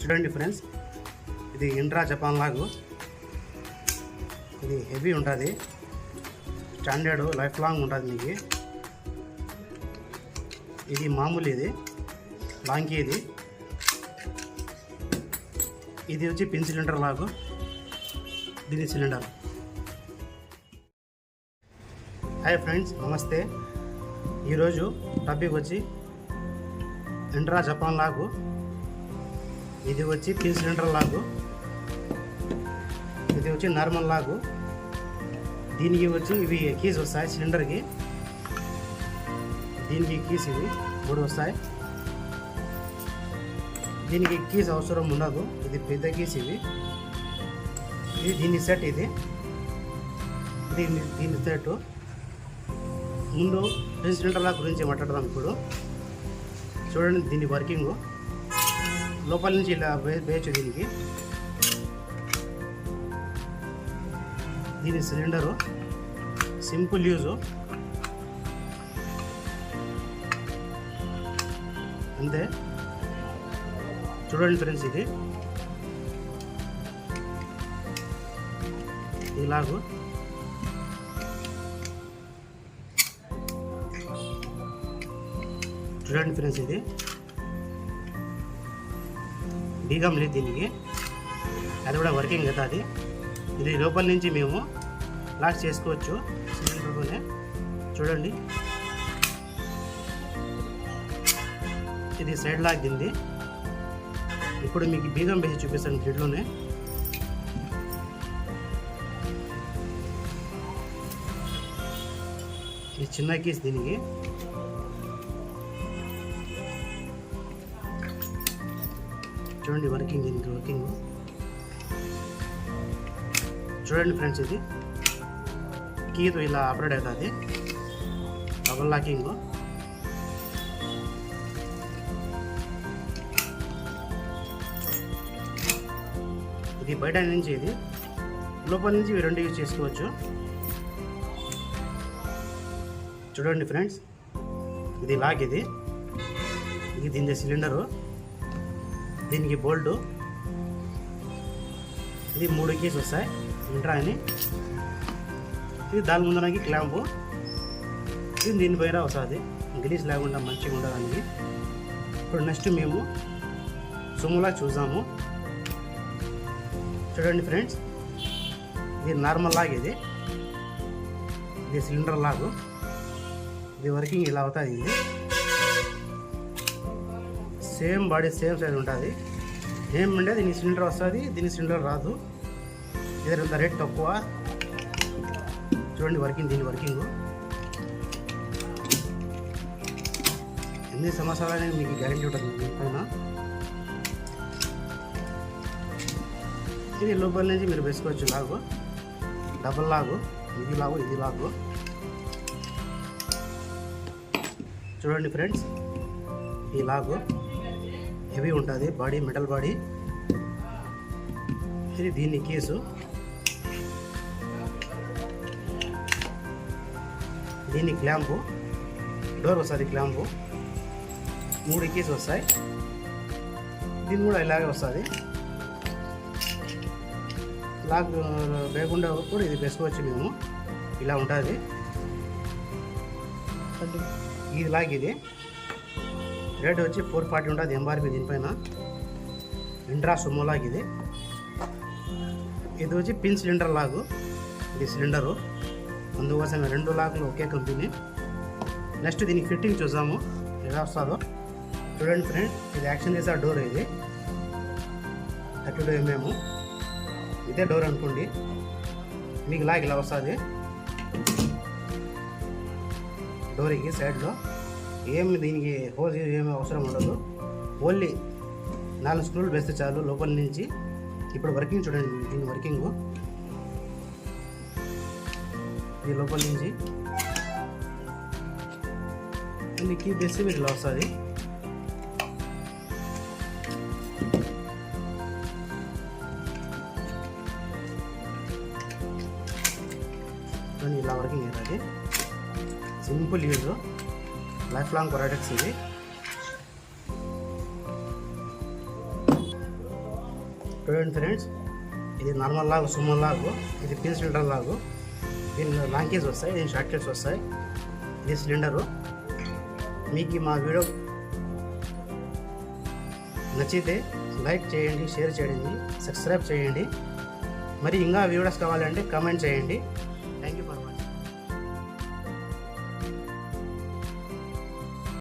చూడండి ఫ్రెండ్స్, ఇది intra Japan లాగు. ఇది హెవీ ఉంటుంది, స్టాండర్డ్ లైఫ్ లాంగ్ ఉంటుంది మీకు. ఇది మామూలు, ఇది లాంకీ. ఇది వచ్చి పిన్ సిలిండర్ లాగు, దీని సిలిండర్. హాయ్ ఫ్రెండ్స్, నమస్తే. ఈరోజు టాపిక్ వచ్చి ఇంట్రా జపాన్ లాగు. ఇది వచ్చి పిన్ సిలిండర్ లాగు, ఇది వచ్చి నార్మల్ లాగు. దీనికి వచ్చి ఇవి కీస్ వస్తాయి సిలిండర్కి. దీనికి కీస్ ఇవి 3 వస్తాయి. దీనికి కీస్ అవసరం ఉండదు, ఇది పెద్ద కీస్. ఇది దీని సెట్. ఇది దీని సెట్. ముందు పిన్ సిలిండర్ లాగ్ గురించి మాట్లాడదాం ఇప్పుడు. చూడండి దీని వర్కింగ్. లోపల నుంచి ఇలా వేయచ్చు దీనికి. దీని సిలిండరు సింపుల్ యూజు, అంతే. చూడండి ఫ్రెండ్స్, ఇది ఇలాగూ చూడండి ఫ్రెండ్స్, ఇది బీగం లేదు దీనికి, అది కూడా వర్కింగ్ అవుతుంది. ఇది లోపల నుంచి మేము లాక్ చేసుకోవచ్చు సిలిండర్తోనే. చూడండి, ఇది సైడ్ లాక్ దింది. ఇప్పుడు మీకు బీగం వేసి చూపిస్తాను థ్రెడ్లోనే. ఇది చిన్న కీస్ దీనికి. చూడండి వర్కింగ్, దీనికి వర్కింగ్ చూడండి ఫ్రెండ్స్. ఇది కీతో ఇలా ఆపరేట్ అవుతుంది, డబుల్ లాకింగ్. ఇది బయట నుంచి, ఇది లోపల నుంచి ఇవి రెండు యూజ్ చేసుకోవచ్చు. చూడండి ఫ్రెండ్స్, ఇది లాక్. ఇది దీని సిలిండరు, దీనికి బోల్టు. ఇది 3 కీస్ వస్తాయి ఇంట్రా అని. ఇది దాని ముందరకి క్లాంపు. ఇది దీనిపైన వస్తుంది, గ్రీస్ లేకుండా మంచిగా ఉండడానికి. ఇప్పుడు నెక్స్ట్ మేము సుమ్ములా చూసాము. చూడండి ఫ్రెండ్స్, ఇది నార్మల్ లాగ్. ఇది సిలిండర్ లాగు. ఇది వర్కింగ్ ఇలా అవుతుంది. ఇది సేమ్ బాడీ, సేమ్ సైజ్ ఉంటుంది. ఏమంటే దీని సిలిండర్ వస్తుంది, దీని సిలిండర్ రాదు. ఇదంత రేట్ తక్కువ. చూడండి వర్కింగ్, దీని వర్కింగ్. ఎన్ని సంవత్సరాలనే మీకు గ్యారెంటీ ఉంటుంది దీనిపైన. ఇది లోపల నుంచి మీరు వేసుకోవచ్చు లాగు, డబల్ లాగు. ఇది లాగు. చూడండి ఫ్రెండ్స్, ఈ లాగు హెవీ ఉంటుంది, బాడీ మెటల్ బాడీ. ఇది దీని కేసు. దీని క్లాంపు, డోర్ వస్తుంది క్లాంపు. 3 కేసు వస్తాయి. దీని కూడా ఇలాగే వస్తుంది. లాక్ లేకుండా కూడా ఇది వేసుకోవచ్చు మేము. ఇలా ఉంటుంది ఇది లాగ్. ఇది రేట్ వచ్చి 440 ఉంటుంది ఎంఆర్పి దీనిపైన. Intra Sumo lug. ఇది వచ్చి పిన్ సిలిండర్ లాగు. ఇది సిలిండరు, అందుకోసం 2 లాగులు ఒకే కంపెనీ. నెక్స్ట్ దీనికి ఫిట్టింగ్ చూసాము ఎలా వస్తుందో. చూడండి ఫ్రెండ్, ఇది యాక్షన్ చేసే డోర్. ఇది 32 mm. ఇదే డోర్ అనుకోండి. మీకు లాగ్ ఇలా వస్తుంది డోర్కి సైడ్లో. దీనికి హోల్ ఏమి అవసరం ఉండదు, ఓన్లీ 4 స్క్రూలు వేస్తే చాలు లోపల నుంచి. ఇప్పుడు వర్కింగ్ చూడండి, దీని వర్కింగ్. ఇది లోపల నుంచి దీన్ని కీ వేస్తే మీరు ఇలా వస్తుంది. ఇలా వర్కింగ్ అవుతుంది. Simple use, life long products ఇవి. చూడండి ఫ్రెండ్స్, ఇది నార్మల్ లాగు, సుమన్ లాగు, ఇది పిన్ సిలిండర్ లాగు. దీనిలో లాంగ్ కేస్ వస్తాయి, దీని షార్ట్ కేస్ వస్తాయి. ఇది సిలిండరు. మీకు మా వీడియో నచ్చితే లైక్ చేయండి, షేర్ చేయండి, సబ్స్క్రైబ్ చేయండి. మరి ఇంకా వీడియోస్ కావాలంటే కామెంట్ చేయండి.